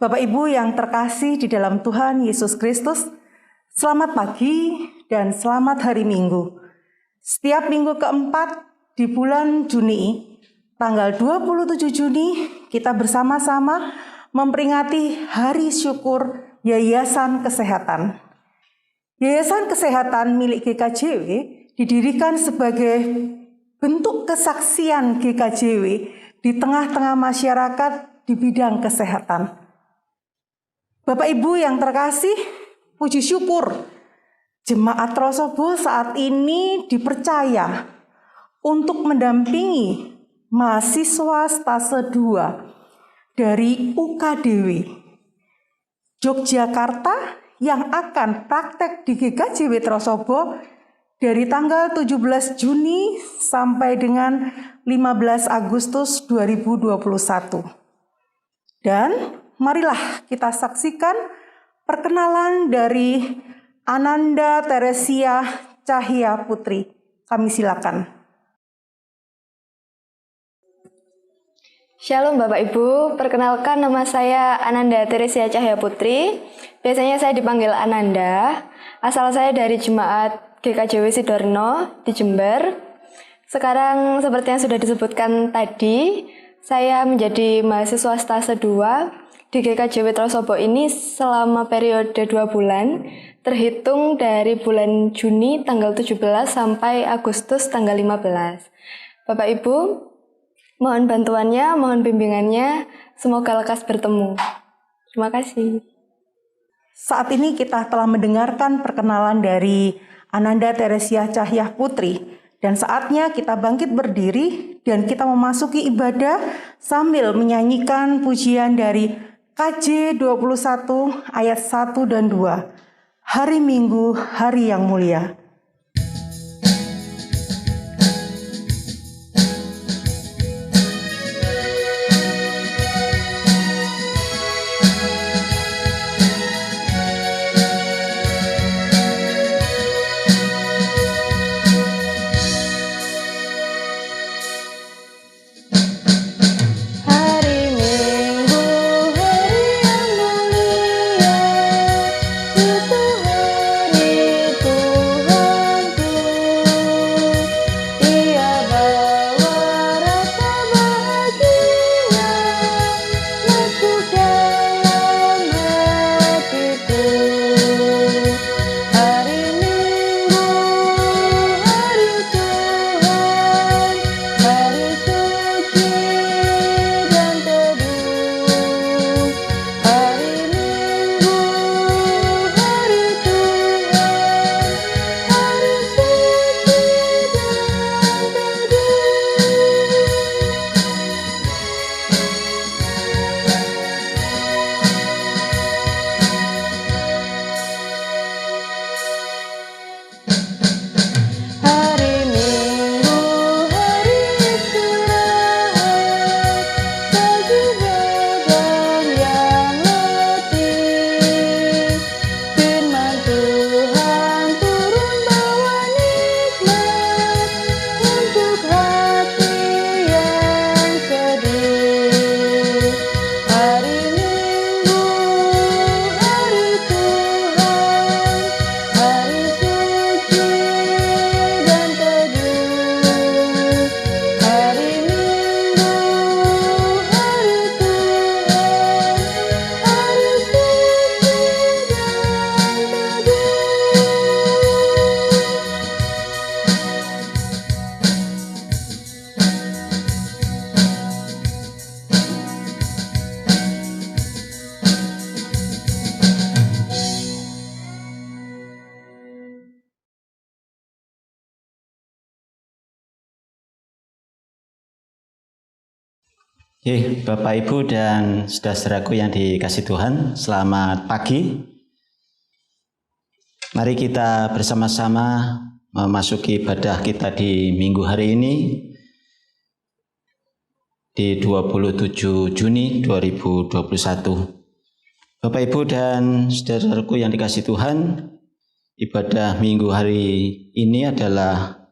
Bapak Ibu yang terkasih di dalam Tuhan Yesus Kristus, selamat pagi dan selamat hari Minggu. Setiap minggu keempat di bulan Juni, tanggal 27 Juni, kita bersama-sama memperingati Hari Syukur Yayasan Kesehatan. Yayasan Kesehatan milik GKJW didirikan sebagai bentuk kesaksian GKJW di tengah-tengah masyarakat di bidang kesehatan. Bapak Ibu yang terkasih, puji syukur Jemaat Trosobo saat ini dipercaya untuk mendampingi mahasiswa stase 2 dari UKDW Yogyakarta yang akan praktek di GKJW Trosobo dari tanggal 17 Juni sampai dengan 15 Agustus 2021. Dan marilah kita saksikan perkenalan dari Ananda Teresia Cahya Putri. Kami silakan. Shalom Bapak Ibu, perkenalkan nama saya Ananda Teresia Cahya Putri. Biasanya saya dipanggil Ananda. Asal saya dari Jemaat GKJW Sidorno di Jember. Sekarang seperti yang sudah disebutkan tadi, saya menjadi mahasiswa stase 2 di GKJW Trosobo ini selama periode 2 bulan, terhitung dari bulan Juni tanggal 17 sampai Agustus tanggal 15. Bapak Ibu, mohon bantuannya, mohon bimbingannya, semoga lekas bertemu. Terima kasih. Saat ini kita telah mendengarkan perkenalan dari Ananda Teresia Cahya Putri, dan saatnya kita bangkit berdiri dan kita memasuki ibadah sambil menyanyikan pujian dari KJ 21 ayat 1 dan 2. Hari Minggu, hari yang mulia. Bapak Ibu dan saudara-saudaraku yang dikasihi Tuhan, selamat pagi. Mari kita bersama-sama memasuki ibadah kita di minggu hari ini di 27 Juni 2021. Bapak Ibu dan saudara-saudaraku yang dikasihi Tuhan, ibadah minggu hari ini adalah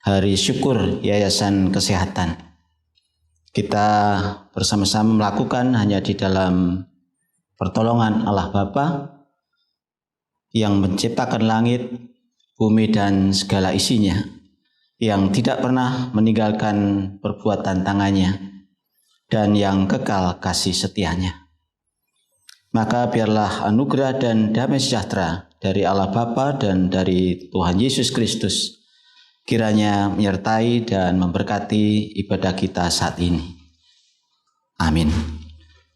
Hari Syukur Yayasan Kesehatan. Kita bersama-sama melakukan hanya di dalam pertolongan Allah Bapa yang menciptakan langit, bumi dan segala isinya, yang tidak pernah meninggalkan perbuatan tangannya, dan yang kekal kasih setianya. Maka biarlah anugerah dan damai sejahtera dari Allah Bapa dan dari Tuhan Yesus Kristus kiranya menyertai dan memberkati ibadah kita saat ini. Amin.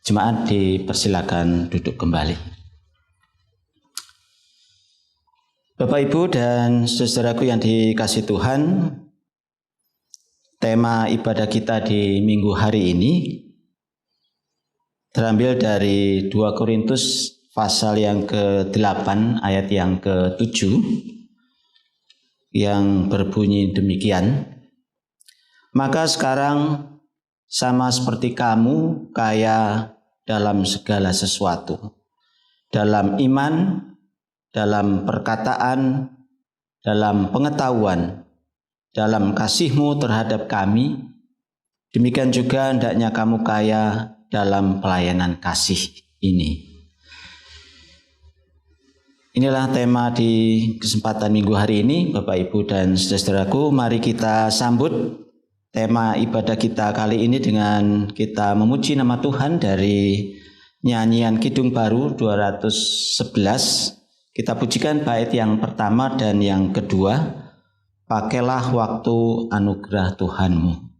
Jemaat dipersilakan duduk kembali. Bapak, Ibu, dan saudaraku yang dikasihi Tuhan, tema ibadah kita di minggu hari ini terambil dari 2 Korintus pasal yang ke-8 ayat yang ke-7 yang berbunyi demikian. Maka sekarang sama seperti kamu kaya dalam segala sesuatu, dalam iman, dalam perkataan, dalam pengetahuan, dalam kasihmu terhadap kami, demikian juga hendaknya kamu kaya dalam pelayanan kasih ini. Inilah tema di kesempatan minggu hari ini, Bapak, Ibu, dan saudaraku. Mari kita sambut tema ibadah kita kali ini dengan kita memuji nama Tuhan dari nyanyian Kidung Baru 211. Kita pujikan bait yang pertama dan yang kedua, pakailah waktu anugerah Tuhanmu.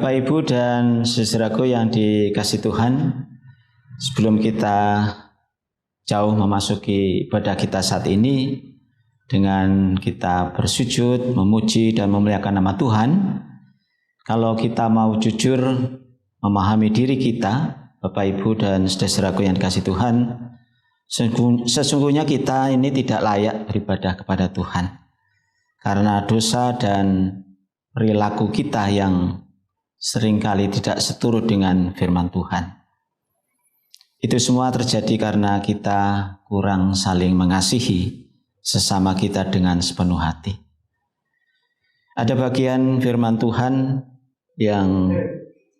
Bapak, Ibu, dan saudaraku yang dikasihi Tuhan, sebelum kita jauh memasuki ibadah kita saat ini dengan kita bersujud, memuji dan memuliakan nama Tuhan, kalau kita mau jujur memahami diri kita, Bapak, Ibu, dan saudaraku yang dikasihi Tuhan, sesungguhnya kita ini tidak layak beribadah kepada Tuhan karena dosa dan perilaku kita yang seringkali tidak seturut dengan firman Tuhan. Itu semua terjadi karena kita kurang saling mengasihi sesama kita dengan sepenuh hati. Ada bagian firman Tuhan yang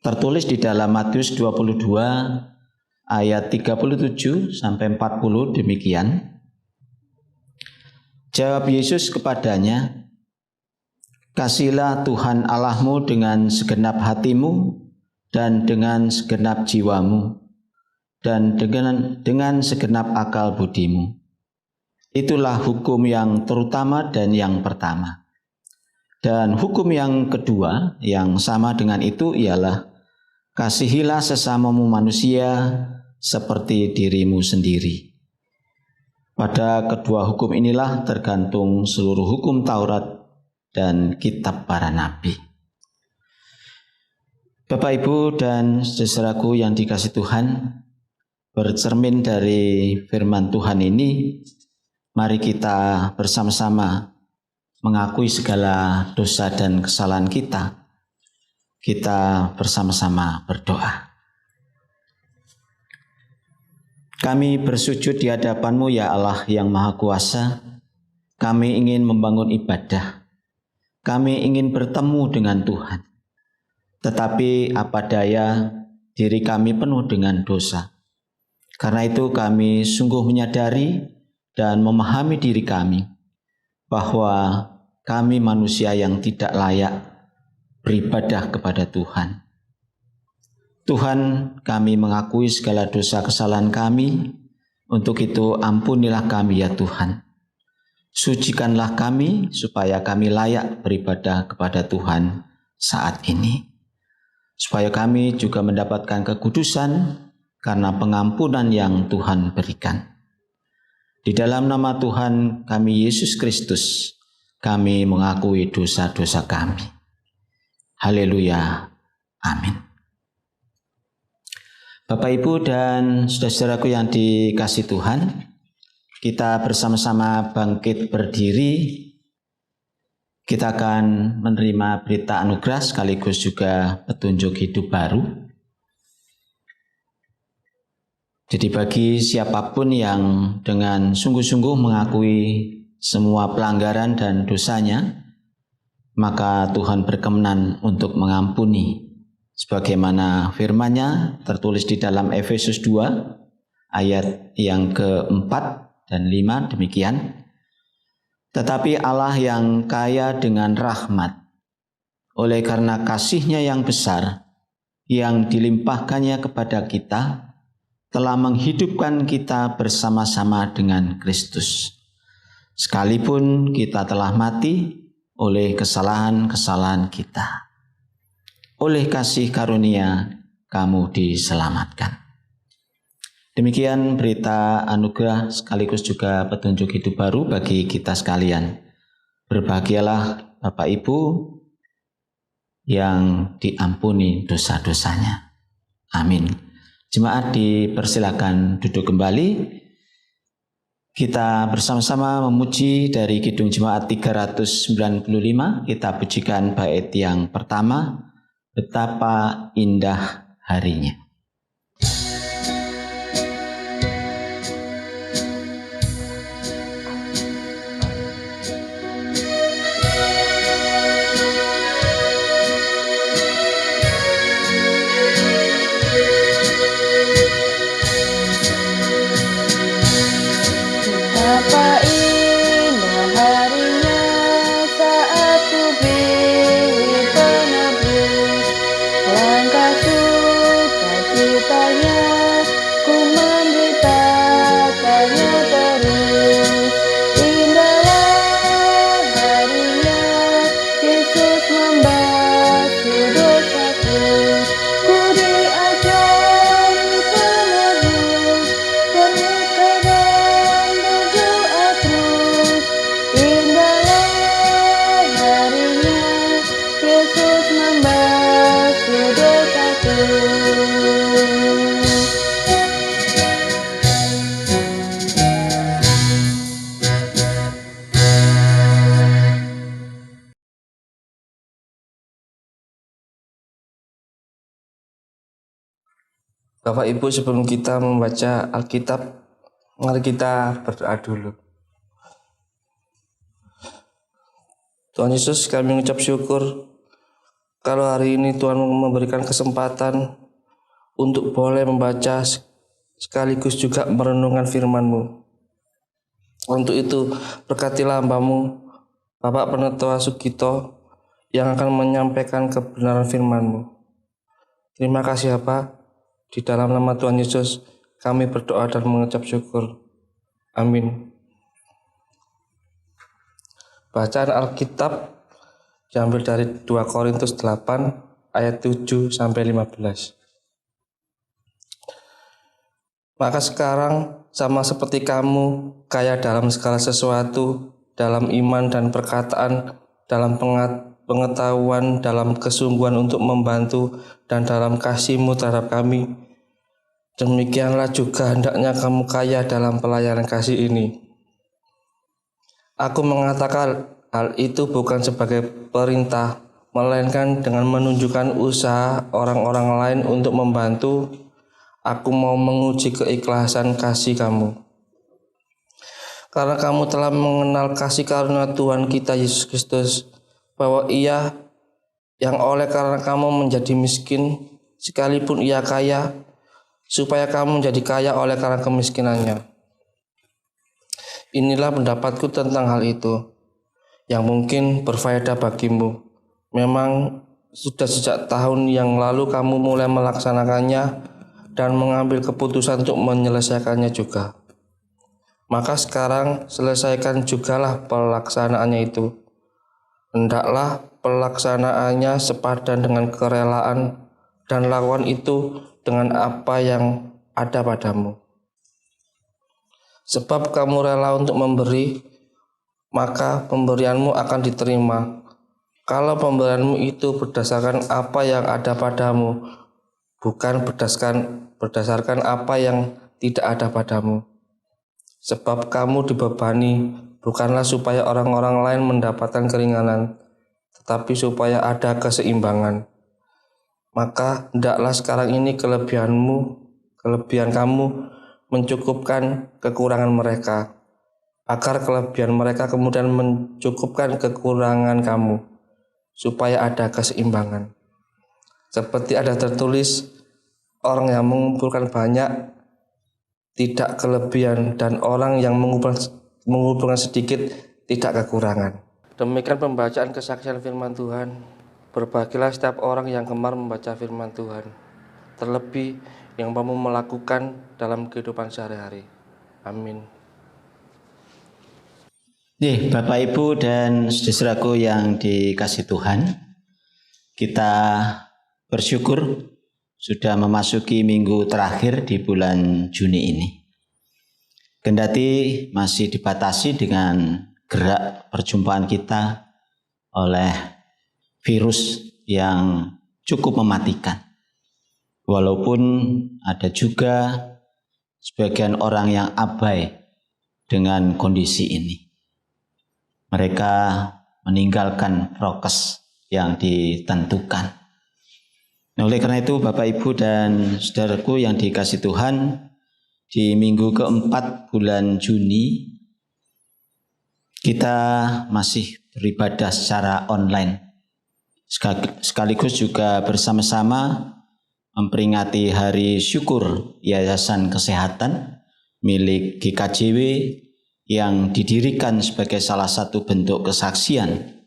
tertulis di dalam Matius 22 ayat 37 sampai 40 demikian. Jawab Yesus kepadanya, "Kasihilah Tuhan Allahmu dengan segenap hatimu dan dengan segenap jiwamu dan dengan segenap akal budimu. Itulah hukum yang terutama dan yang pertama. Dan hukum yang kedua yang sama dengan itu ialah kasihilah sesamamu manusia seperti dirimu sendiri. Pada kedua hukum inilah tergantung seluruh hukum Taurat dan kitab para nabi. Bapak, Ibu, dan saudaraku yang dikasihi Tuhan, bercermin dari firman Tuhan ini, mari kita bersama-sama mengakui segala dosa dan kesalahan kita. Kita bersama-sama berdoa. Kami bersujud di hadapan-Mu ya Allah yang Maha Kuasa. Kami ingin membangun ibadah. Kami ingin bertemu dengan Tuhan. Tetapi apa daya, diri kami penuh dengan dosa. Karena itu kami sungguh menyadari dan memahami diri kami bahwa kami manusia yang tidak layak beribadah kepada Tuhan. Tuhan, kami mengakui segala dosa kesalahan kami. Untuk itu ampunilah kami ya Tuhan. Sucikanlah kami supaya kami layak beribadah kepada Tuhan saat ini. Supaya kami juga mendapatkan kekudusan karena pengampunan yang Tuhan berikan. Di dalam nama Tuhan kami Yesus Kristus, kami mengakui dosa-dosa kami. Haleluya. Amin. Bapak, Ibu, dan saudara-saudaraku yang dikasihi Tuhan, kita bersama-sama bangkit berdiri. Kita akan menerima berita anugerah sekaligus juga petunjuk hidup baru. Jadi bagi siapapun yang dengan sungguh-sungguh mengakui semua pelanggaran dan dosanya, maka Tuhan berkenan untuk mengampuni. Sebagaimana firman-Nya tertulis di dalam Efesus 2 ayat yang ke-4 dan 5 demikian. Tetapi Allah yang kaya dengan rahmat, oleh karena kasih-Nya yang besar, yang dilimpahkannya kepada kita, telah menghidupkan kita bersama-sama dengan Kristus. Sekalipun kita telah mati oleh kesalahan-kesalahan kita. Oleh kasih karunia, kamu diselamatkan. Demikian berita anugerah sekaligus juga petunjuk hidup baru bagi kita sekalian. Berbahagialah Bapak Ibu yang diampuni dosa-dosanya. Amin. Jemaat dipersilakan duduk kembali. Kita bersama-sama memuji dari Kidung Jemaat 395. Kita pujikan bait yang pertama, Betapa Indah Harinya. Betapa indah harinya saat ku pilih penebus, langkah sukacitanya ku menderitakannya terus. Indahlah harinya Yesus membasuh dosaku, ku diajari penebus pernikahan berdoa terus. Indahlah harinya Yesus membasuh dosaku. Bapak Ibu, sebelum kita membaca Alkitab, mari kita berdoa dulu. Tuhan Yesus, kami mengucap syukur kalau hari ini Tuhan memberikan kesempatan untuk boleh membaca sekaligus juga merenungkan firman-Mu. Untuk itu, berkatilah hamba-Mu, Bapak Pendeta Sugito, yang akan menyampaikan kebenaran firman-Mu. Terima kasih Bapak. Di dalam nama Tuhan Yesus, kami berdoa dan mengucap syukur. Amin. Bacaan Alkitab diambil dari 2 Korintus 8 ayat 7 sampai 15. Maka sekarang sama seperti kamu kaya dalam segala sesuatu, dalam iman dan perkataan, dalam pengetahuan, dalam kesungguhan untuk membantu, dan dalam kasihmu terhadap kami. Demikianlah juga hendaknya kamu kaya dalam pelayanan kasih ini. Aku mengatakan hal itu bukan sebagai perintah, melainkan dengan menunjukkan usaha orang-orang lain untuk membantu. Aku mau menguji keikhlasan kasih kamu. Karena kamu telah mengenal kasih karunia Tuhan kita Yesus Kristus, bahwa Ia yang oleh karena kamu menjadi miskin, sekalipun Ia kaya, supaya kamu menjadi kaya oleh karena kemiskinannya. Inilah pendapatku tentang hal itu, yang mungkin berfaedah bagimu. Memang sudah sejak tahun yang lalu kamu mulai melaksanakannya dan mengambil keputusan untuk menyelesaikannya juga. Maka sekarang selesaikan jugalah pelaksanaannya itu. Hendaklah pelaksanaannya sepadan dengan kerelaan dan lakukan itu dengan apa yang ada padamu. Sebab kamu rela untuk memberi, maka pemberianmu akan diterima. Kalau pemberianmu itu berdasarkan apa yang ada padamu, bukan berdasarkan apa yang tidak ada padamu. Sebab kamu dibebani bukanlah supaya orang-orang lain mendapatkan keringanan, tetapi supaya ada keseimbangan. Maka hendaklah sekarang ini kelebihan kamu mencukupkan kekurangan mereka, agar kelebihan mereka kemudian mencukupkan kekurangan kamu, supaya ada keseimbangan. Seperti ada tertulis, orang yang mengumpulkan banyak tidak kelebihan, dan orang yang mengumpulkan sedikit tidak kekurangan. Demikian pembacaan kesaksian firman Tuhan. Berbahagialah setiap orang yang gemar membaca firman Tuhan, terlebih yang mampu melakukan dalam kehidupan sehari-hari. Amin. Bapak Ibu dan saudaraku yang dikasihi Tuhan, kita bersyukur sudah memasuki minggu terakhir di bulan Juni ini. Kendati masih dibatasi dengan gerak perjumpaan kita oleh virus yang cukup mematikan. Walaupun ada juga sebagian orang yang abai dengan kondisi ini. Mereka meninggalkan prokes yang ditentukan. Oleh karena itu Bapak Ibu dan saudaraku yang dikasihi Tuhan, di minggu keempat bulan Juni kita masih beribadah secara online. Sekaligus juga bersama-sama memperingati Hari Syukur Yayasan Kesehatan milik GKJW yang didirikan sebagai salah satu bentuk kesaksian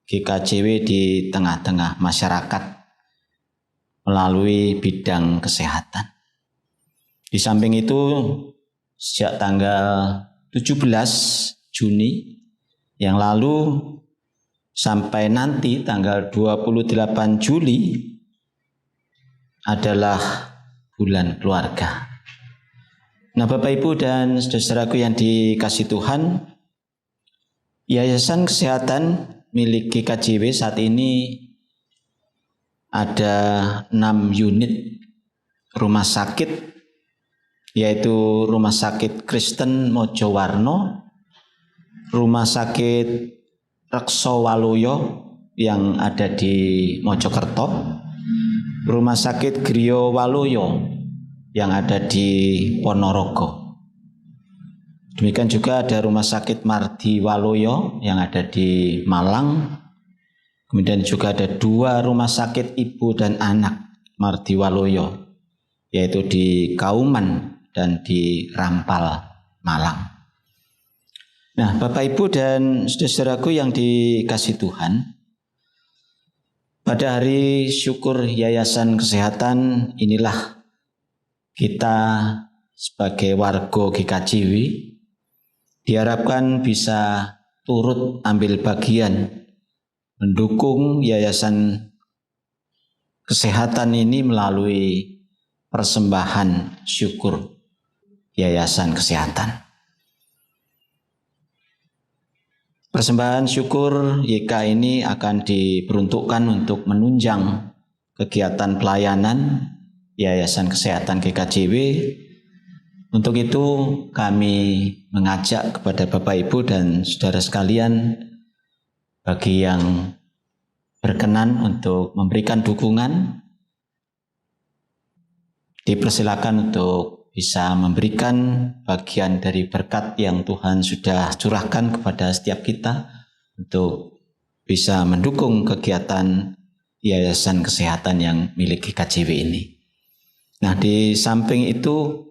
GKJW di tengah-tengah masyarakat melalui bidang kesehatan. Di samping itu, sejak tanggal 17 Juni yang lalu sampai nanti tanggal 28 Juli adalah bulan keluarga. Nah, Bapak Ibu dan saudaraku yang dikasihi Tuhan, Yayasan Kesehatan milik GKJW saat ini ada 6 unit rumah sakit, yaitu Rumah Sakit Kristen Mojowarno, Rumah Sakit Rekso Waluyo yang ada di Mojokerto, Rumah Sakit Griyo Waluyo yang ada di Ponorogo. Demikian juga ada Rumah Sakit Mardi Waluyo yang ada di Malang. Kemudian juga ada 2 rumah sakit ibu dan anak Mardi Waluyo, yaitu di Kauman dan di Rampal, Malang. Nah, Bapak Ibu dan saudaraku yang dikasihi Tuhan, pada Hari Syukur Yayasan Kesehatan inilah kita sebagai warga GKJW diharapkan bisa turut ambil bagian mendukung Yayasan Kesehatan ini melalui persembahan syukur Yayasan Kesehatan. Persembahan syukur YK ini akan diperuntukkan untuk menunjang kegiatan pelayanan Yayasan Kesehatan GKJW. Untuk itu kami mengajak kepada Bapak Ibu dan saudara sekalian, bagi yang berkenan untuk memberikan dukungan, dipersilakan untuk bisa memberikan bagian dari berkat yang Tuhan sudah curahkan kepada setiap kita untuk bisa mendukung kegiatan Yayasan Kesehatan yang milik GKJW ini. Nah, di samping itu,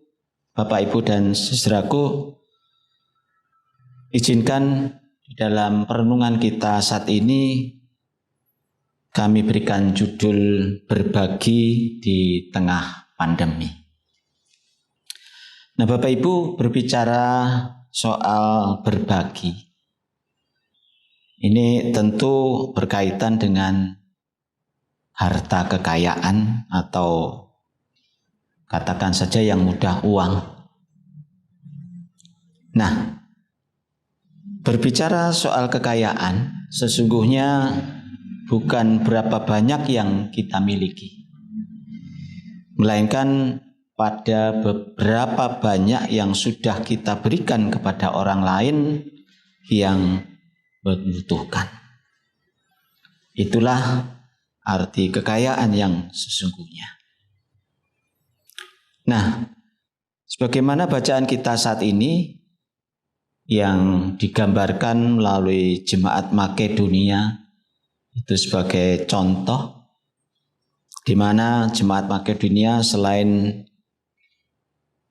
Bapak, Ibu, dan saudaraku, izinkan di dalam perenungan kita saat ini kami berikan judul berbagi di tengah pandemi. Nah, Bapak Ibu, berbicara soal berbagi, ini tentu berkaitan dengan harta kekayaan atau katakan saja yang mudah, uang. Nah, berbicara soal kekayaan, sesungguhnya bukan berapa banyak yang kita miliki, melainkan pada beberapa banyak yang sudah kita berikan kepada orang lain yang membutuhkan. Itulah arti kekayaan yang sesungguhnya. Nah, sebagaimana bacaan kita saat ini yang digambarkan melalui Jemaat Makedonia itu sebagai contoh, di mana Jemaat Makedonia selain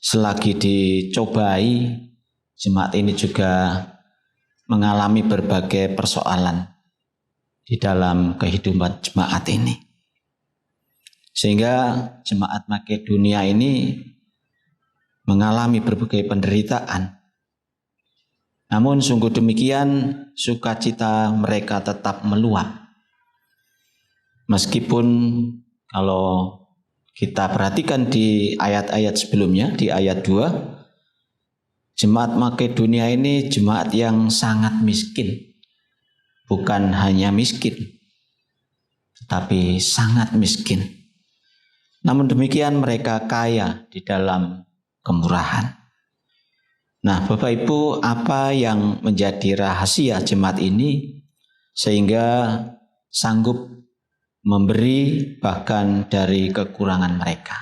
selagi dicobai, jemaat ini juga mengalami berbagai persoalan di dalam kehidupan jemaat ini. Sehingga Jemaat Makedonia ini mengalami berbagai penderitaan. Namun sungguh demikian, sukacita mereka tetap meluap. Meskipun kalau kita perhatikan di ayat-ayat sebelumnya, di ayat 2, Jemaat Makedonia ini jemaat yang sangat miskin. Bukan hanya miskin, tetapi sangat miskin. Namun demikian mereka kaya di dalam kemurahan. Nah, Bapak Ibu, apa yang menjadi rahasia jemaat ini sehingga sanggup memberi bahkan dari kekurangan mereka?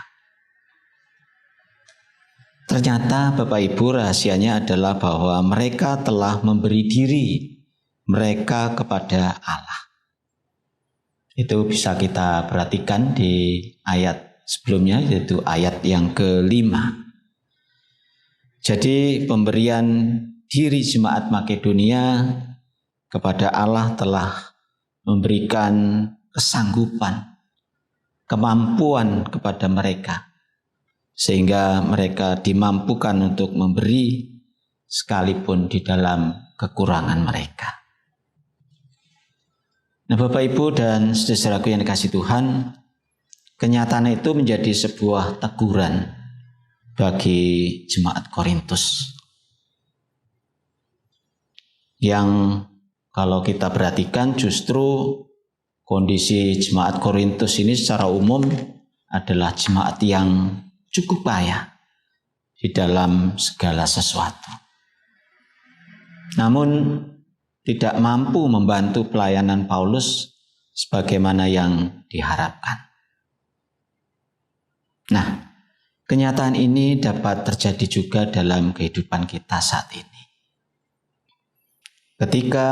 Ternyata Bapak Ibu, rahasianya adalah bahwa mereka telah memberi diri mereka kepada Allah. Itu bisa kita perhatikan di ayat sebelumnya, yaitu ayat yang ke-5. Jadi pemberian diri Jemaat Makedonia kepada Allah telah memberikan kesanggupan, kemampuan kepada mereka, sehingga mereka dimampukan untuk memberi sekalipun di dalam kekurangan mereka. Nah, Bapak Ibu dan saudaraku yang dikasihi Tuhan, kenyataan itu menjadi sebuah teguran bagi jemaat Korintus yang kalau kita perhatikan justru kondisi jemaat Korintus ini secara umum adalah jemaat yang cukup payah di dalam segala sesuatu. Namun tidak mampu membantu pelayanan Paulus sebagaimana yang diharapkan. Nah, kenyataan ini dapat terjadi juga dalam kehidupan kita saat ini. Ketika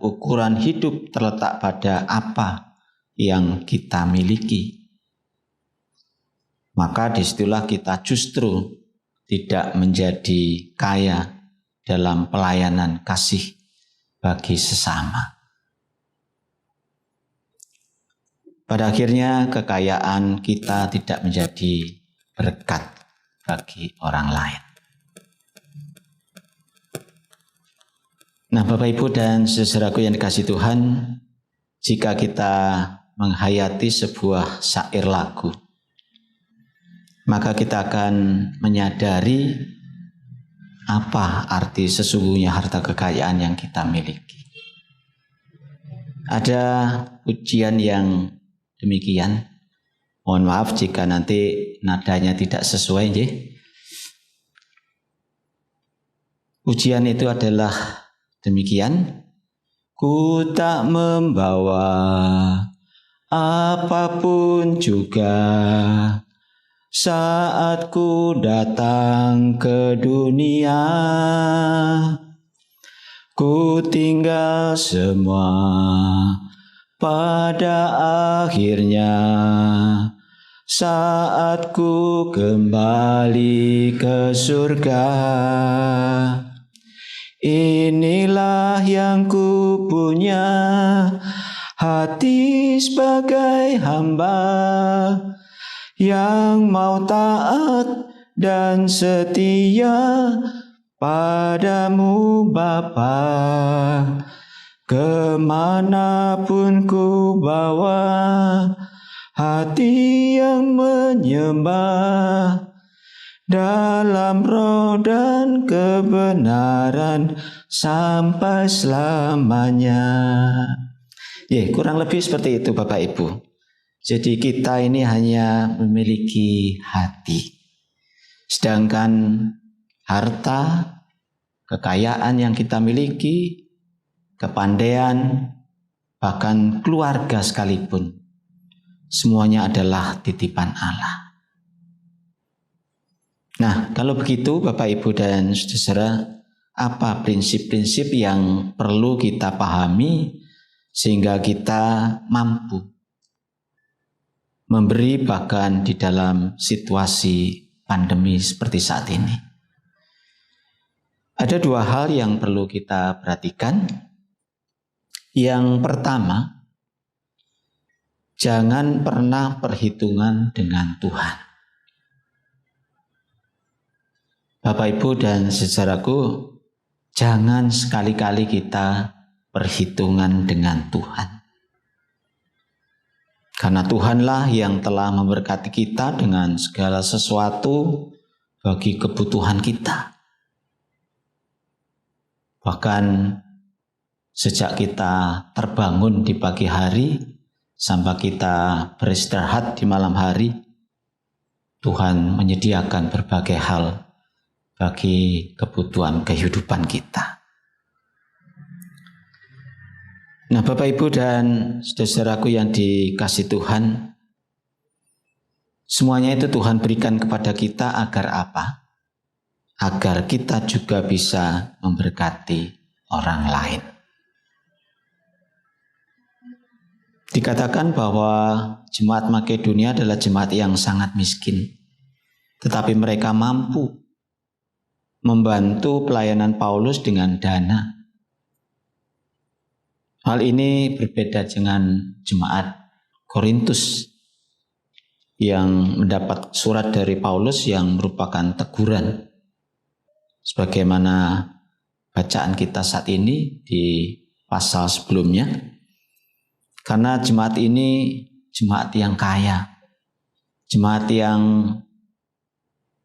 ukuran hidup terletak pada apa yang kita miliki, maka disitulah kita justru tidak menjadi kaya dalam pelayanan kasih bagi sesama. Pada akhirnya kekayaan kita tidak menjadi berkat bagi orang lain. Nah, Bapak Ibu dan saudaraku yang dikasihi Tuhan, jika kita menghayati sebuah syair lagu, maka kita akan menyadari apa arti sesungguhnya harta kekayaan yang kita miliki. Ada ujian yang demikian. Mohon maaf jika nanti nadanya tidak sesuai. Ujian itu adalah demikian. Ku tak membawa apapun juga saat ku datang ke dunia. Ku tinggal semua pada akhirnya saat ku kembali ke surga. Inilah yang ku punya, hati sebagai hamba yang mau taat dan setia padamu Bapa. Kemanapun ku bawa hati yang menyembah dalam roh dan kebenaran sampai selamanya. Kurang lebih seperti itu Bapak Ibu. Jadi kita ini hanya memiliki hati. Sedangkan harta, kekayaan yang kita miliki, kepandaian, bahkan keluarga sekalipun, semuanya adalah titipan Allah. Nah, kalau begitu Bapak Ibu dan saudara, apa prinsip-prinsip yang perlu kita pahami sehingga kita mampu memberi bahkan di dalam situasi pandemi seperti saat ini? Ada dua hal yang perlu kita perhatikan. Yang pertama, jangan pernah perhitungan dengan Tuhan. Bapak Ibu dan saudaraku, jangan sekali-kali kita perhitungan dengan Tuhan. Karena Tuhanlah yang telah memberkati kita dengan segala sesuatu bagi kebutuhan kita. Bahkan sejak kita terbangun di pagi hari sampai kita beristirahat di malam hari, Tuhan menyediakan berbagai hal bagi kebutuhan kehidupan kita. Nah, Bapak Ibu dan saudaraku yang dikasihi Tuhan, semuanya itu Tuhan berikan kepada kita agar apa? Agar kita juga bisa memberkati orang lain. Dikatakan bahwa jemaat Makedonia adalah jemaat yang sangat miskin, tetapi mereka mampu membantu pelayanan Paulus dengan dana. Hal ini berbeda dengan jemaat Korintus yang mendapat surat dari Paulus yang merupakan teguran. Sebagaimana bacaan kita saat ini di pasal sebelumnya. Karena jemaat ini jemaat yang kaya, jemaat yang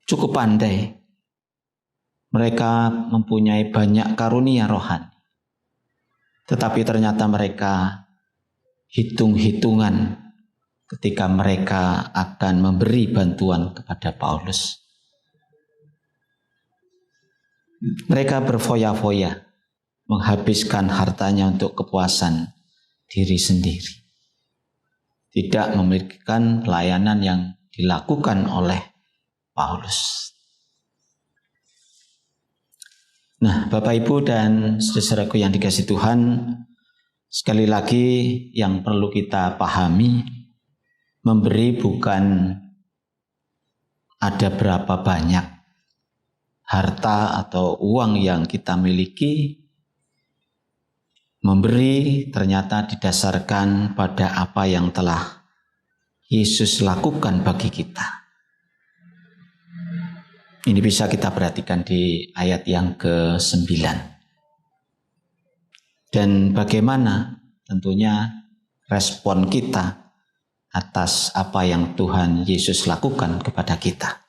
cukup pandai. Mereka mempunyai banyak karunia rohani. Tetapi ternyata mereka hitung-hitungan ketika mereka akan memberi bantuan kepada Paulus. Mereka berfoya-foya menghabiskan hartanya untuk kepuasan diri sendiri. Tidak memikirkan pelayanan yang dilakukan oleh Paulus. Nah, Bapak Ibu dan saudaraku yang dikasihi Tuhan, sekali lagi yang perlu kita pahami, memberi bukan ada berapa banyak harta atau uang yang kita miliki. Memberi ternyata didasarkan pada apa yang telah Yesus lakukan bagi kita. Ini bisa kita perhatikan di ayat yang ke-9. Dan bagaimana tentunya respon kita atas apa yang Tuhan Yesus lakukan kepada kita.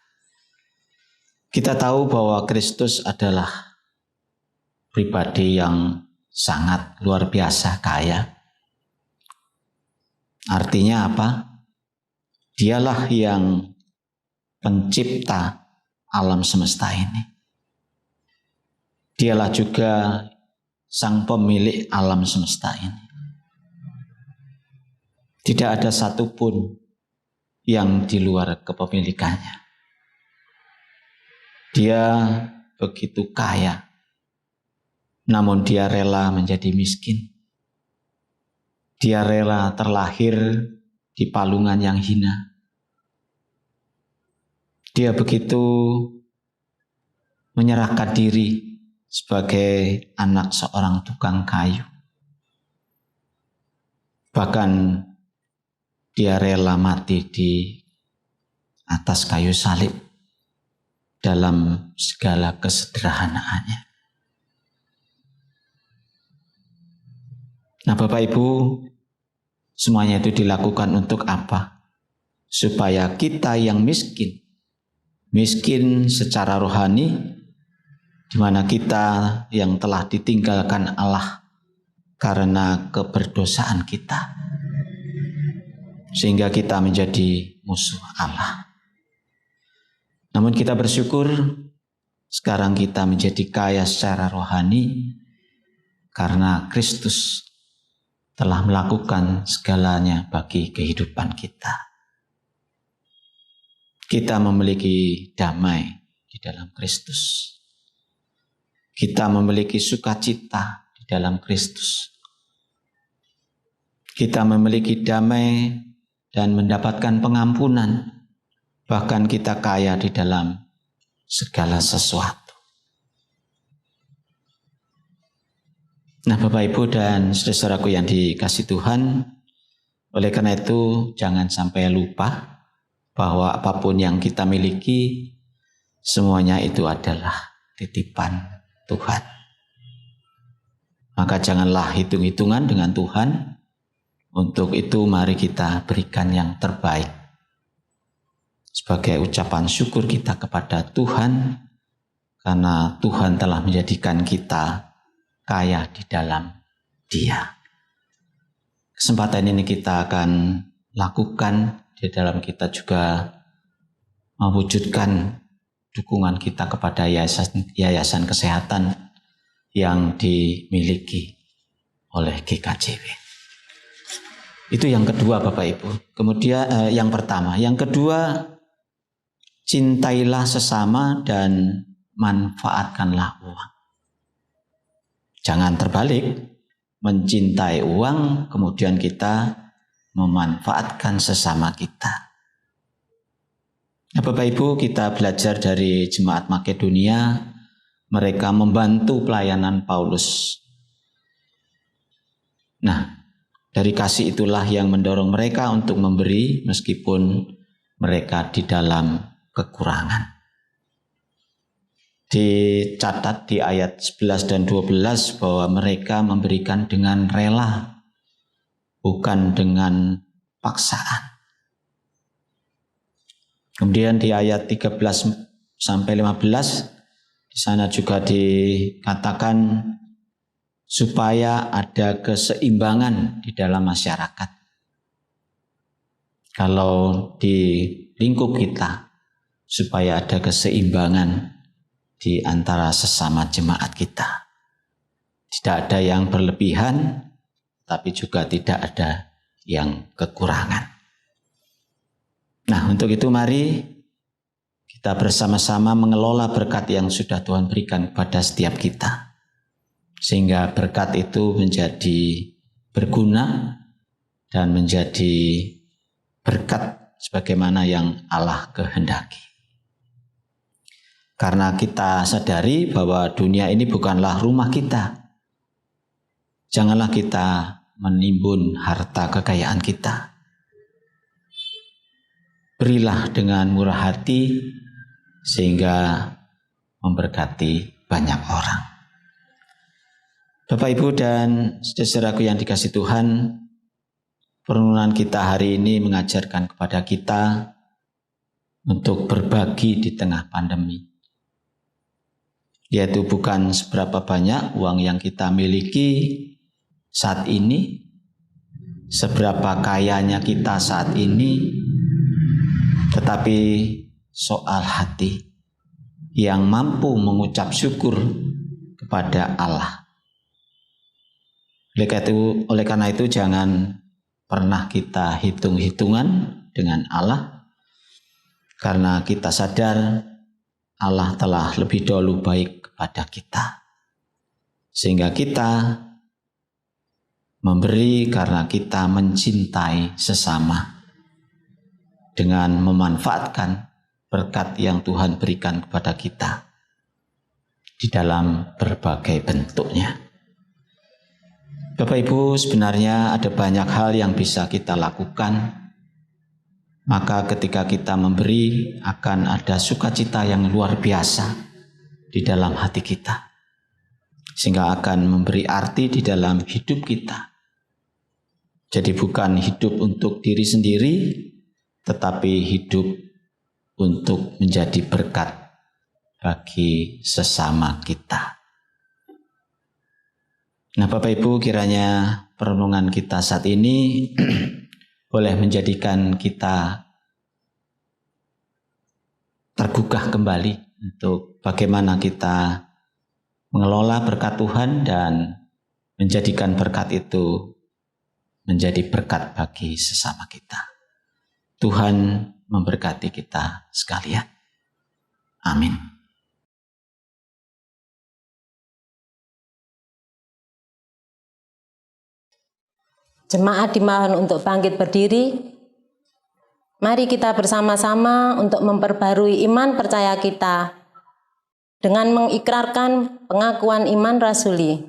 Kita tahu bahwa Kristus adalah pribadi yang sangat luar biasa kaya. Artinya apa? Dialah yang pencipta alam semesta ini. Dialah juga sang pemilik alam semesta ini. Tidak ada satupun yang di luar kepemilikannya. Dia begitu kaya, namun dia rela menjadi miskin. Dia rela terlahir di palungan yang hina. Dia begitu menyerahkan diri sebagai anak seorang tukang kayu. Bahkan dia rela mati di atas kayu salib dalam segala kesederhanaannya. Nah, Bapak Ibu, semuanya itu dilakukan untuk apa? Supaya kita yang miskin secara rohani, di mana kita yang telah ditinggalkan Allah karena keberdosaan kita, sehingga kita menjadi musuh Allah. Namun kita bersyukur sekarang kita menjadi kaya secara rohani karena Kristus telah melakukan segalanya bagi kehidupan kita. Kita memiliki damai di dalam Kristus. Kita memiliki sukacita di dalam Kristus. Kita memiliki damai dan mendapatkan pengampunan. Bahkan kita kaya di dalam segala sesuatu. Nah, Bapak Ibu dan saudaraku yang dikasihi Tuhan, oleh karena itu jangan sampai lupa bahwa apapun yang kita miliki, semuanya itu adalah titipan Tuhan. Maka janganlah hitung-hitungan dengan Tuhan. Untuk itu mari kita berikan yang terbaik sebagai ucapan syukur kita kepada Tuhan, karena Tuhan telah menjadikan kita kaya di dalam Dia. Kesempatan ini kita akan lakukan di dalam kita juga mewujudkan dukungan kita kepada yayasan kesehatan yang dimiliki oleh GKJW. Itu yang kedua, Bapak Ibu. Kemudian yang pertama, yang kedua, cintailah sesama dan manfaatkanlah uang. Jangan terbalik, mencintai uang kemudian kita memanfaatkan sesama kita. Nah, Bapak Ibu, kita belajar dari Jemaat Makedonia, mereka membantu pelayanan Paulus. Nah, dari kasih itulah yang mendorong mereka untuk memberi meskipun mereka di dalam kekurangan. Dicatat di ayat 11 dan 12 bahwa mereka memberikan dengan rela, bukan dengan paksaan. Kemudian di ayat 13 sampai 15 di sana juga dikatakan supaya ada keseimbangan di dalam masyarakat. Kalau di lingkup kita, supaya ada keseimbangan di antara sesama jemaat kita. Tidak ada yang berlebihan, tapi juga tidak ada yang kekurangan. Nah, untuk itu mari kita bersama-sama mengelola berkat yang sudah Tuhan berikan kepada setiap kita. Sehingga berkat itu menjadi berguna dan menjadi berkat sebagaimana yang Allah kehendaki. Karena kita sadari bahwa dunia ini bukanlah rumah kita. Janganlah kita menimbun harta kekayaan kita. Berilah dengan murah hati sehingga memberkati banyak orang. Bapak, Ibu, dan saudaraku yang dikasihi Tuhan, perenungan kita hari ini mengajarkan kepada kita untuk berbagi di tengah pandemi. Yaitu bukan seberapa banyak uang yang kita miliki saat ini, seberapa kayanya kita saat ini, tetapi soal hati yang mampu mengucap syukur kepada Allah. Oleh karena itu jangan pernah kita hitung-hitungan dengan Allah, karena kita sadar Allah telah lebih dahulu baik kepada kita. Sehingga kita memberi karena kita mencintai sesama dengan memanfaatkan berkat yang Tuhan berikan kepada kita di dalam berbagai bentuknya. Bapak Ibu, sebenarnya ada banyak hal yang bisa kita lakukan. Maka ketika kita memberi akan ada sukacita yang luar biasa di dalam hati kita. Sehingga akan memberi arti di dalam hidup kita. Jadi bukan hidup untuk diri sendiri, tetapi hidup untuk menjadi berkat bagi sesama kita. Nah, Bapak Ibu, kiranya perenungan kita saat ini boleh menjadikan kita tergugah kembali untuk bagaimana kita mengelola berkat Tuhan dan menjadikan berkat itu menjadi berkat bagi sesama kita. Tuhan memberkati kita sekalian. Amin. Jemaat dimohon untuk bangkit berdiri. Mari kita bersama-sama untuk memperbarui iman percaya kita dengan mengikrarkan pengakuan iman rasuli.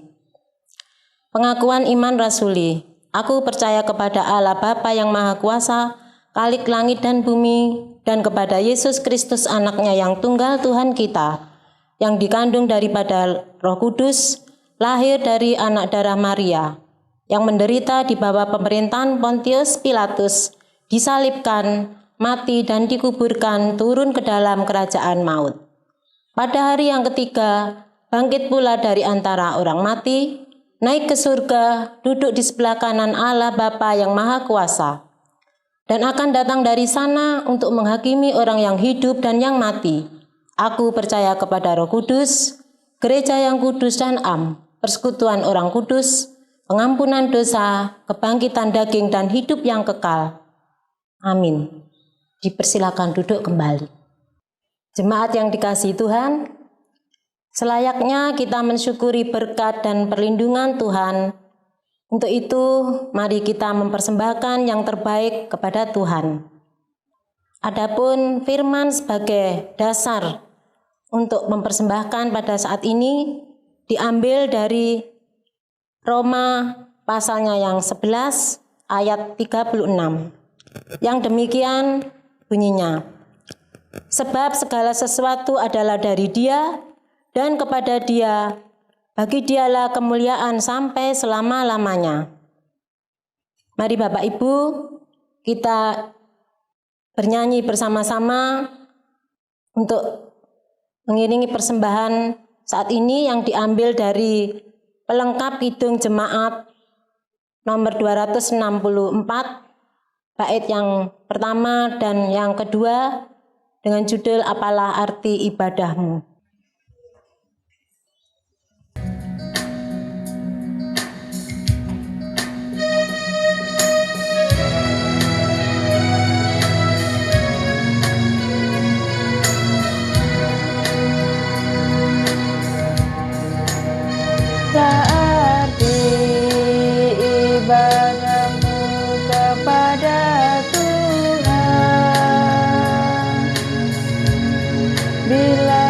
Pengakuan iman rasuli. Aku percaya kepada Allah Bapa yang Maha Kuasa, Khalik langit dan bumi, dan kepada Yesus Kristus anaknya yang tunggal Tuhan kita, yang dikandung daripada Roh Kudus, lahir dari anak darah Maria, yang menderita di bawah pemerintahan Pontius Pilatus, disalibkan, mati dan dikuburkan, turun ke dalam kerajaan maut. Pada hari yang ketiga, bangkit pula dari antara orang mati, naik ke surga, duduk di sebelah kanan Allah Bapa yang Maha Kuasa, dan akan datang dari sana untuk menghakimi orang yang hidup dan yang mati. Aku percaya kepada Roh Kudus, gereja yang kudus dan am, persekutuan orang kudus, pengampunan dosa, kebangkitan daging dan hidup yang kekal. Amin. Dipersilakan duduk kembali. Jemaat yang dikasihi Tuhan, selayaknya kita mensyukuri berkat dan perlindungan Tuhan. Untuk itu, mari kita mempersembahkan yang terbaik kepada Tuhan. Adapun firman sebagai dasar untuk mempersembahkan pada saat ini diambil dari Roma pasalnya yang 11 ayat 36. Yang demikian bunyinya. Sebab segala sesuatu adalah dari Dia, dan kepada Dia, bagi Dialah kemuliaan sampai selama-lamanya. Mari Bapak Ibu, kita bernyanyi bersama-sama untuk mengiringi persembahan saat ini yang diambil dari pelengkap Kidung Jemaat nomor 264, bait yang pertama dan yang kedua dengan judul Apalah Arti Ibadahmu. Arti ibadahmu kepada Tuhan, bila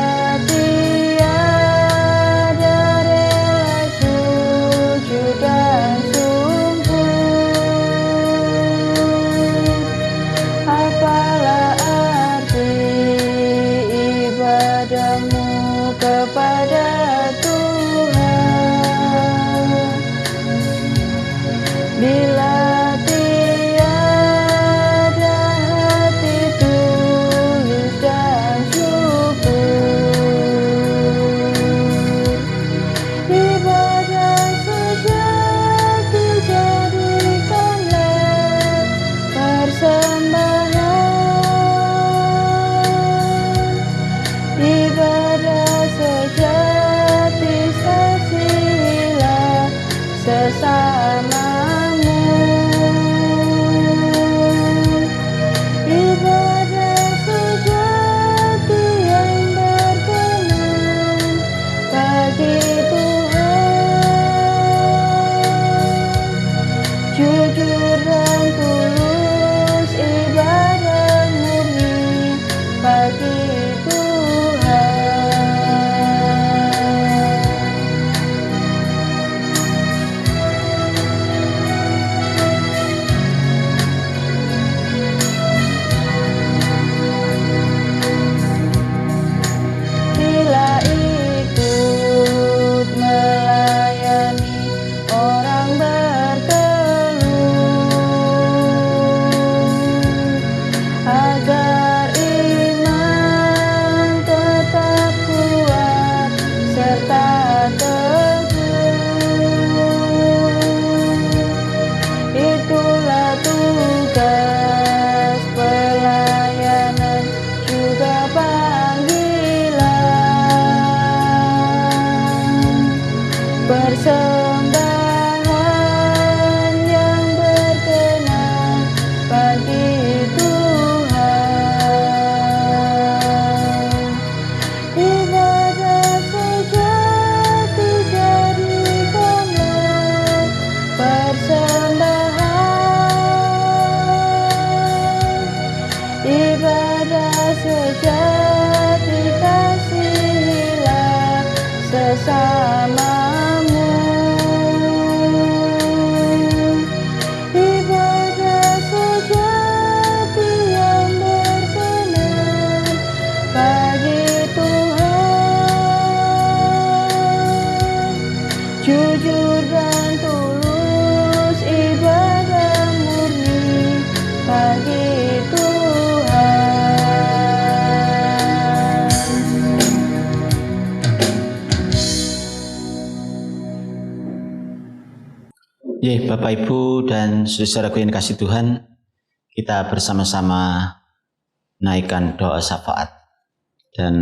bagi Tuhan. Bila ikut melayani orang berkeluh, agar iman tetap kuat serta teguh. Itulah tugas pelayanan, juga panggilan. Persembahan yang berkenan bagi Tuhan. Ibadah sejati jadikanlah persembahan. Ibadah sejati kasihilah sesamamu. Ibadah sejati yang berkenan bagi Tuhan. Jujur dan tulus, ibadah murni bagi Tuhan. Ya, Bapak Ibu dan saudaraku yang kasih Tuhan, kita bersama-sama naikkan doa syafaat, dan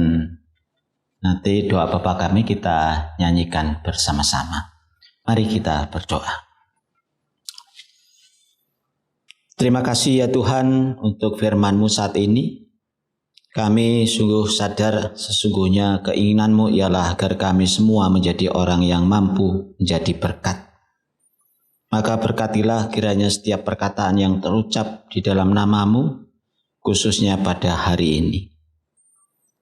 nanti doa Bapa kami kita nyanyikan bersama-sama. Mari kita berdoa. Terima kasih ya Tuhan untuk firman-Mu saat ini. Kami sungguh sadar sesungguhnya keinginan-Mu ialah agar kami semua menjadi orang yang mampu menjadi berkat. Maka berkatilah kiranya setiap perkataan yang terucap di dalam nama-Mu, khususnya pada hari ini.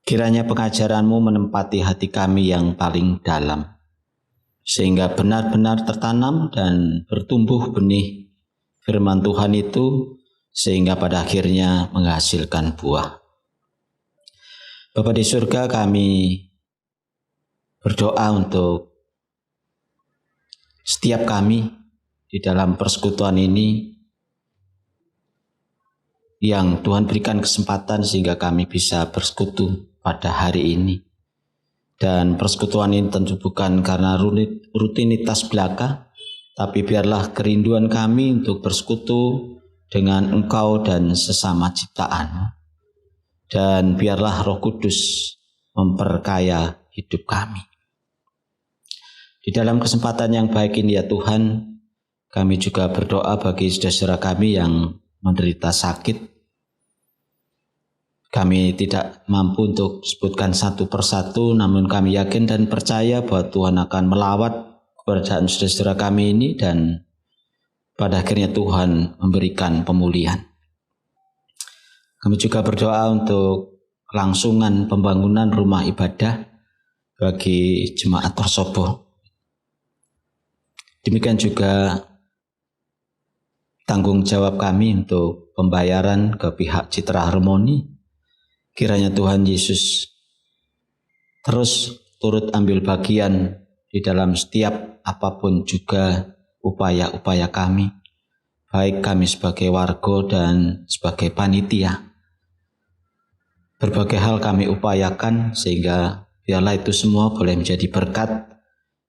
Kiranya pengajaran-Mu menempati hati kami yang paling dalam, sehingga benar-benar tertanam dan bertumbuh benih firman Tuhan itu, sehingga pada akhirnya menghasilkan buah. Bapa di surga, kami berdoa untuk setiap kami di dalam persekutuan ini, yang Tuhan berikan kesempatan sehingga kami bisa bersekutu pada hari ini. Dan persekutuan ini tentu bukan karena rutinitas belaka, tapi biarlah kerinduan kami untuk bersekutu dengan Engkau dan sesama ciptaan. Dan biarlah Roh Kudus memperkaya hidup kami. Di dalam kesempatan yang baik ini ya Tuhan, kami juga berdoa bagi saudara kami yang menderita sakit. Kami tidak mampu untuk sebutkan satu persatu, namun kami yakin dan percaya bahwa Tuhan akan melawat keberadaan saudara kami ini, dan pada akhirnya Tuhan memberikan pemulihan. Kami juga berdoa untuk kelangsungan pembangunan rumah ibadah bagi jemaat Torsobo. Demikian juga tanggung jawab kami untuk pembayaran ke pihak Citra Harmoni. Kiranya Tuhan Yesus terus turut ambil bagian di dalam setiap apapun juga upaya-upaya kami, baik kami sebagai warga dan sebagai panitia. Berbagai hal kami upayakan sehingga biarlah itu semua boleh menjadi berkat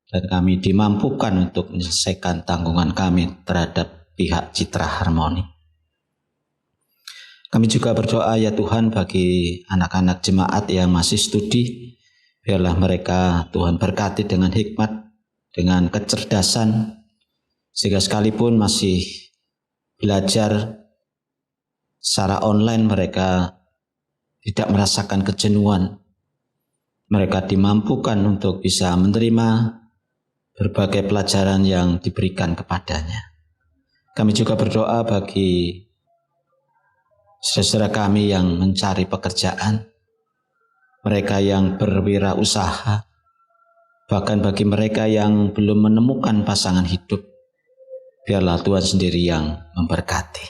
dan kami dimampukan untuk menyelesaikan tanggungan kami terhadap pihak Citra Harmoni. Kami juga berdoa ya Tuhan bagi anak-anak jemaat yang masih studi, biarlah mereka Tuhan berkati dengan hikmat, dengan kecerdasan, sehingga sekalipun masih belajar secara online mereka tidak merasakan kejenuhan. Mereka dimampukan untuk bisa menerima berbagai pelajaran yang diberikan kepadanya. Kami juga berdoa bagi saudara kami yang mencari pekerjaan, mereka yang berwirausaha, bahkan bagi mereka yang belum menemukan pasangan hidup. Biarlah Tuhan sendiri yang memberkati.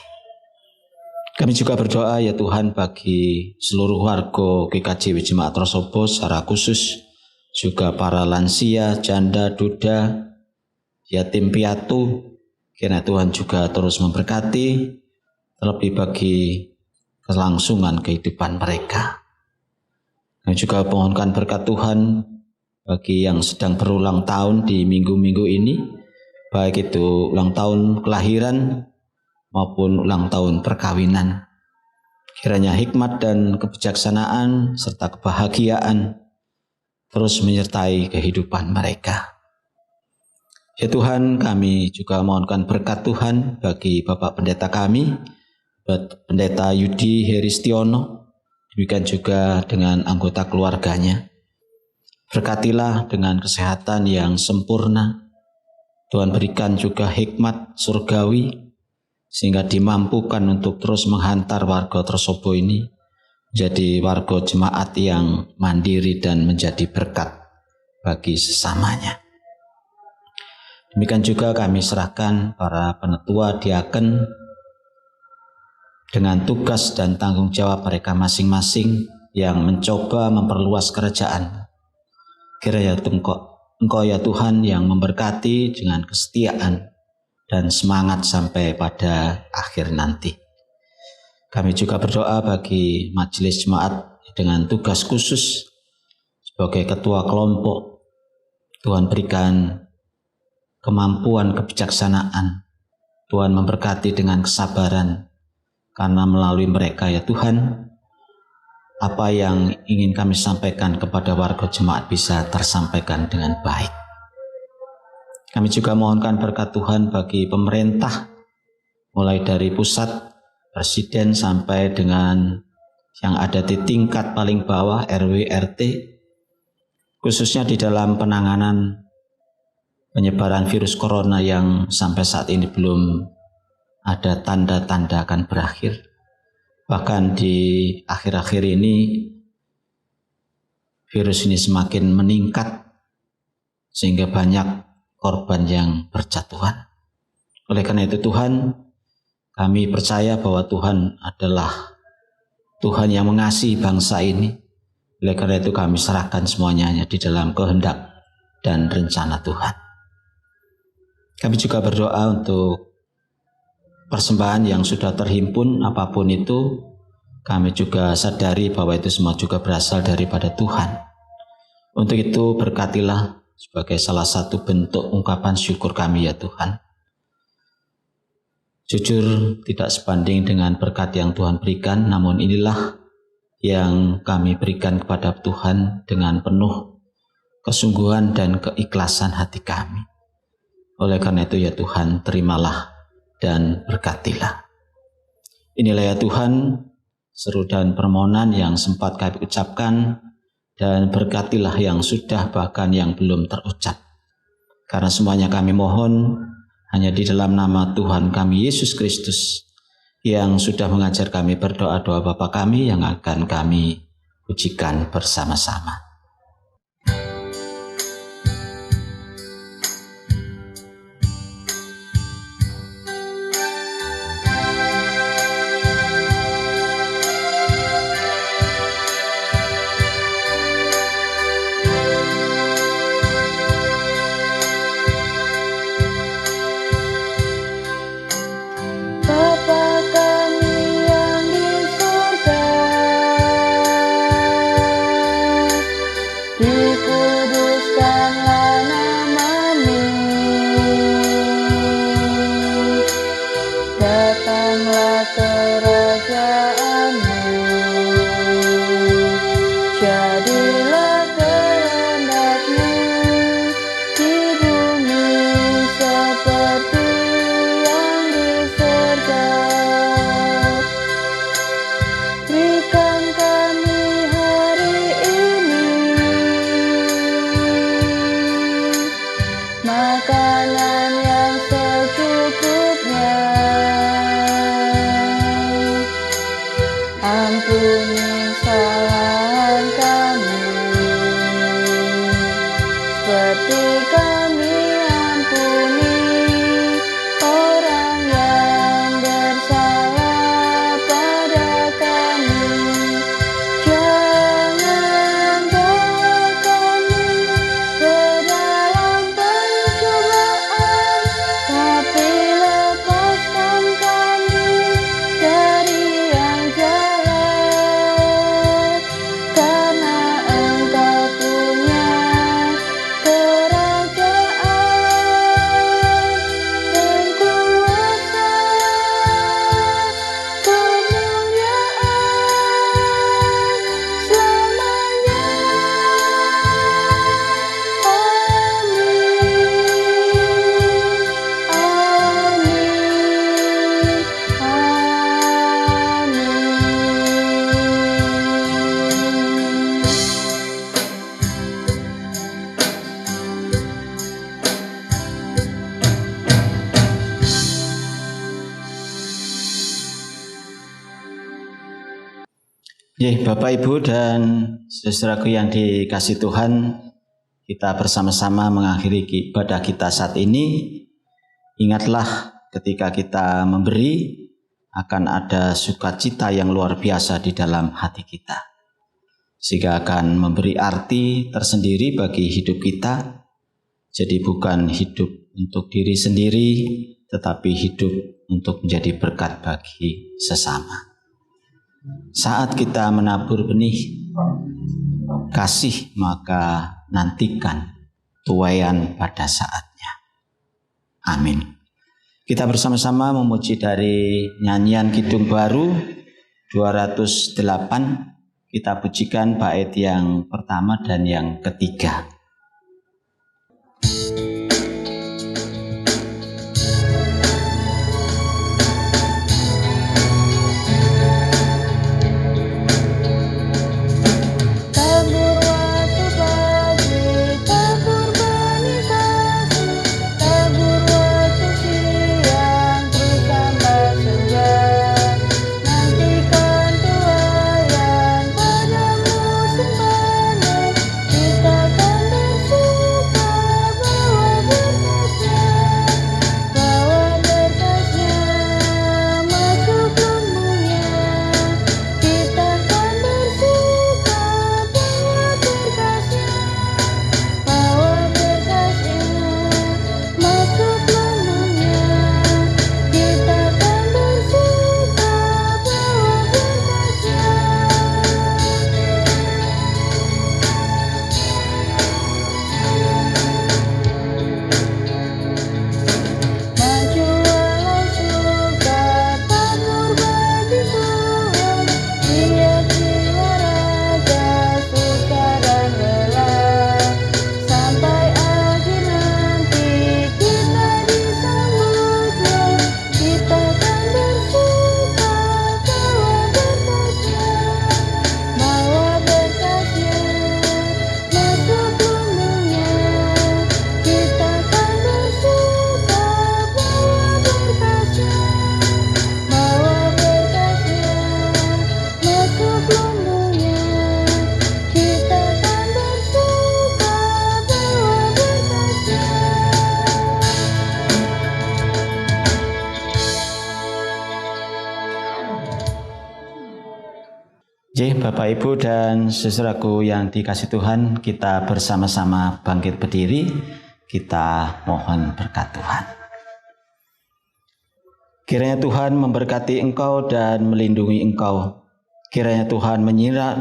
Kami juga berdoa ya Tuhan bagi seluruh warga GKJ Jemaat Trosobo secara khusus, juga para lansia, janda, duda, yatim piatu. Kiranya Tuhan juga terus memberkati, terlebih bagi kelangsungan kehidupan mereka. Kami juga mohonkan berkat Tuhan bagi yang sedang berulang tahun di minggu-minggu ini, baik itu ulang tahun kelahiran maupun ulang tahun perkawinan. Kiranya hikmat dan kebijaksanaan serta kebahagiaan terus menyertai kehidupan mereka. Ya Tuhan, kami juga mohonkan berkat Tuhan bagi Bapak Pendeta kami, Pendeta Yudi Heristiono, demikian juga dengan anggota keluarganya. Berkatilah dengan kesehatan yang sempurna. Tuhan berikan juga hikmat surgawi, sehingga dimampukan untuk terus menghantar warga Trosobo ini menjadi warga jemaat yang mandiri dan menjadi berkat bagi sesamanya. Demikian juga kami serahkan para penetua diaken dengan tugas dan tanggung jawab mereka masing-masing yang mencoba memperluas kerajaan. Kiranya Engkau ya Tuhan yang memberkati dengan kesetiaan dan semangat sampai pada akhir nanti. Kami juga berdoa bagi majelis jemaat dengan tugas khusus sebagai ketua kelompok. Tuhan berikan kemampuan kebijaksanaan. Tuhan memberkati dengan kesabaran, karena melalui mereka ya Tuhan, apa yang ingin kami sampaikan kepada warga jemaat bisa tersampaikan dengan baik. Kami juga mohonkan berkat Tuhan bagi pemerintah, mulai dari pusat, presiden sampai dengan yang ada di tingkat paling bawah, RW, RT, khususnya di dalam penanganan penyebaran virus corona yang sampai saat ini belum ada tanda-tanda akan berakhir. Bahkan di akhir-akhir ini virus ini semakin meningkat sehingga banyak korban yang berjatuhan. Oleh karena itu Tuhan, kami percaya bahwa Tuhan adalah Tuhan yang mengasihi bangsa ini. Oleh karena itu kami serahkan semuanya di dalam kehendak dan rencana Tuhan. Kami juga berdoa untuk persembahan yang sudah terhimpun, apapun itu, kami juga sadari bahwa itu semua juga berasal daripada Tuhan. Untuk itu berkatilah sebagai salah satu bentuk ungkapan syukur kami ya Tuhan. Jujur tidak sebanding dengan berkat yang Tuhan berikan, namun inilah yang kami berikan kepada Tuhan dengan penuh kesungguhan dan keikhlasan hati kami. Oleh karena itu ya Tuhan, terimalah dan berkatilah. Inilah ya Tuhan, seru dan permohonan yang sempat kami ucapkan, dan berkatilah yang sudah bahkan yang belum terucap. Karena semuanya kami mohon hanya di dalam nama Tuhan kami Yesus Kristus, yang sudah mengajar kami berdoa-doa Bapa kami yang akan kami pujikan bersama-sama. kasih kami ampuni orang yang bersalah pada kami. Jangan bawa kami ke dalam pencobaan, tapi lepaskan kami dari yang jahat. Karena Engkau punya kerajaan dan kuasa, kemuliaan selamanya. Bapak, Ibu, dan saudaraku yang dikasihi Tuhan, kita bersama-sama mengakhiri ibadah kita saat ini. Ingatlah ketika kita memberi, akan ada sukacita yang luar biasa di dalam hati kita, sehingga akan memberi arti tersendiri bagi hidup kita. Jadi bukan hidup untuk diri sendiri, tetapi hidup untuk menjadi berkat bagi sesama. Saat kita menabur benih kasih, maka nantikan tuaian pada saatnya. Amin. Kita bersama-sama memuji dari nyanyian Kidung Baru 208. Kita pujikan bait yang pertama dan yang ketiga. Bapak, Ibu, dan saudaraku yang dikasihi Tuhan, kita bersama-sama bangkit berdiri, kita mohon berkat Tuhan. Kiranya Tuhan memberkati engkau dan melindungi engkau. Kiranya Tuhan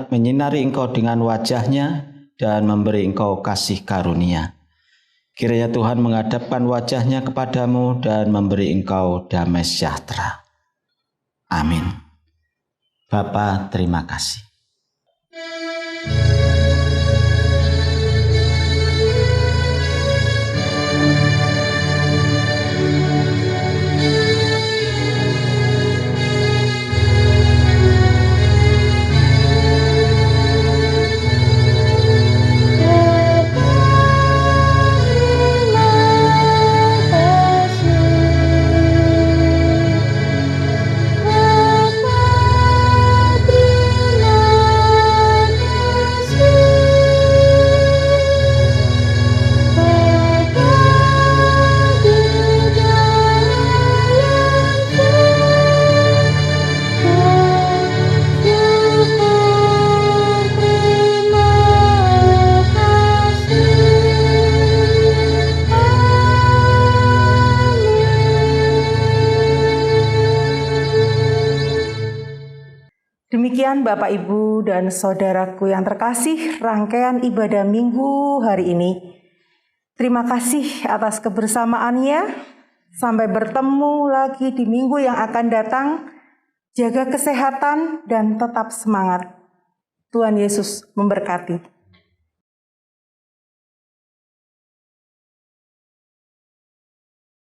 menyinari engkau dengan wajah-Nya dan memberi engkau kasih karunia. Kiranya Tuhan menghadapkan wajah-Nya kepadamu dan memberi engkau damai sejahtera. Amin. Bapa, terima kasih. Terima Demikian Bapak Ibu dan saudaraku yang terkasih, rangkaian ibadah minggu hari ini. Terima kasih atas kebersamaannya. Sampai bertemu lagi di minggu yang akan datang. Jaga kesehatan dan tetap semangat. Tuhan Yesus memberkati.